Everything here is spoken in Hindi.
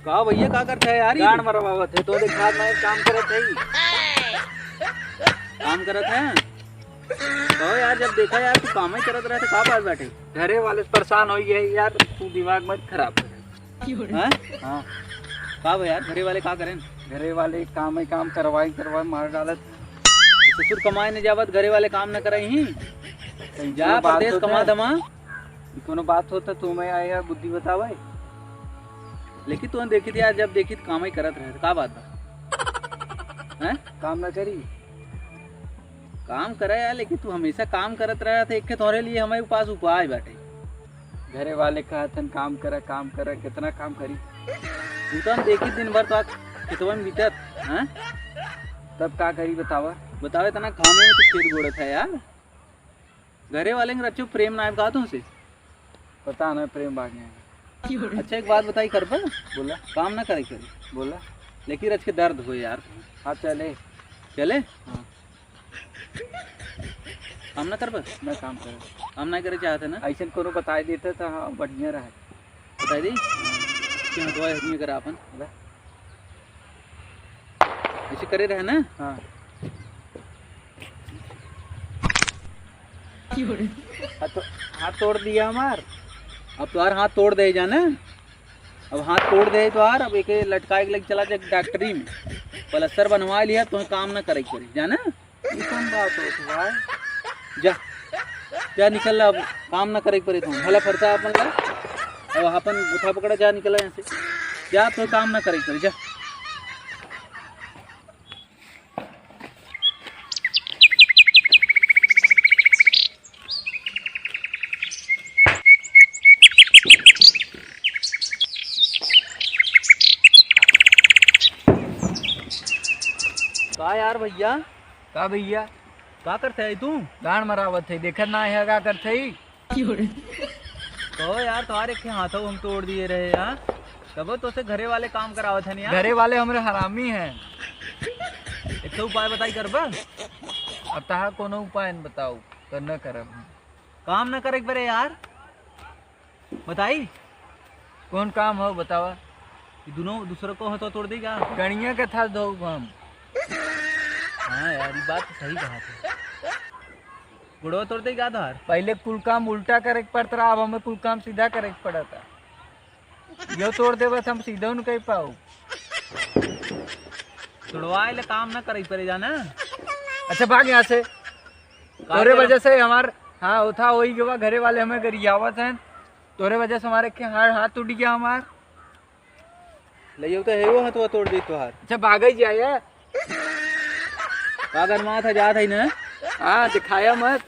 का भैया का करते है यार? गान मरवावत है तो देखा मैं काम करत है। काम करत है तो यार, जब देखा यार तू काम ही करत रहे तो का पास बैठे? घरे वाले से परेशान हो गए यार, तू दिमाग मत खराब कर। हैं? हाँ का भाई यार, घरे वाले का करें? घरे वाले काम ही काम करवाई मार डालत। ससुर कमाए न जावत, घरे वाले काम न करे ही। कहीं जा कोनो बात परदेश होता कमा है? दमा। कोनो बात होता तू मैं आया बुद्धि बतावे। लेकिन तू देखी थी यार, जब देखी तो काम ही करत रहे तो का बात बा? हैं? काम न करी काम करे यार, लेकिन तू हमेशा काम करत रहा था। एक तोरे लिए हमारे पास उपाय बैठे। घरे वाले कहतन काम कर कितना काम करी। तू तो हम देखी दिन भर तो खेतवा में बीतत हैं? तब का करी बतावा। बतावे तना काम में तो खेत गोड़त है यार। घरे वाले के रचो प्रेम नायब का तुमसे। पता न प्रेम भागे। अच्छा एक बात बताई कर पर बोला काम ना करे करे, बोला लेकिन रच के दर्द हो यार। हाँ चले। चले हाँ काम ना कर पर, मैं काम कर काम ना करे चाहते ना, ऐसा कोनो बता देते तो हाँ बढ़िया रहे। बताई दी कि हाँ दवाई आदमी करा अपन बोला ऐसे करे रहे ना। हाँ हाथ तोड़ दिया हमार। अब तो यार हाथ तोड़ दे जाना। अब हाथ तोड़ दे तो यार, अब एक लटका के लग चला जाए डॉक्टरी में, प्लास्टर बनवा लिया तो काम ना करे करे जाना। ये कौन बात हो भाई। जा जा निकल ला, अब काम ना करे पड़े तुम भला फरसा अपन ला। अब अपन उठा पकड़ा जा निकल यहाँ से, जा तो काम ना करे करे जा। का यार भैया, का भैया का करते है तू? गान मरावत है देखत ना है का करते ही। तो यार तुम्हारे के हाथों हम तोड़ दिए रहे यार, तब तो से घरे वाले काम करावत है यार। घरे वाले हमारे हरामी हैं। एक तो उपाय बताई कर बा। अब तहा कोनो उपाय न बताओ करना करब। काम ना करे परे यार, बताई कौन काम हो बतावा। कि दोनों दूसरे को हाथों तोड़ देगा। गणिया के था दो हम। हाँ यार ये बात तो सही कहा था, गुड़वा तोड़ देगा धार। पहले कुल काम उल्टा करे के पड़ता रहा, अब हमें कुल काम सीधा करे के पड़ता। यो तोड़ देवे तो हम सीधा न कह पाओ। तोड़वाए ले काम ना करे परे जाना। अच्छा भाग यहाँ से। तोरे वजह से हमार हाँ उठा वही के बाद घरे वाले हमें गरियावत हैं। तोरे वजह से हमारे के हाथ टूट गया हमार। ले तो है वो हाथवा तोड़ दी तुहार। अच्छा भाग जाए कागर माँ था जात है ना। हाँ दिखाया मत।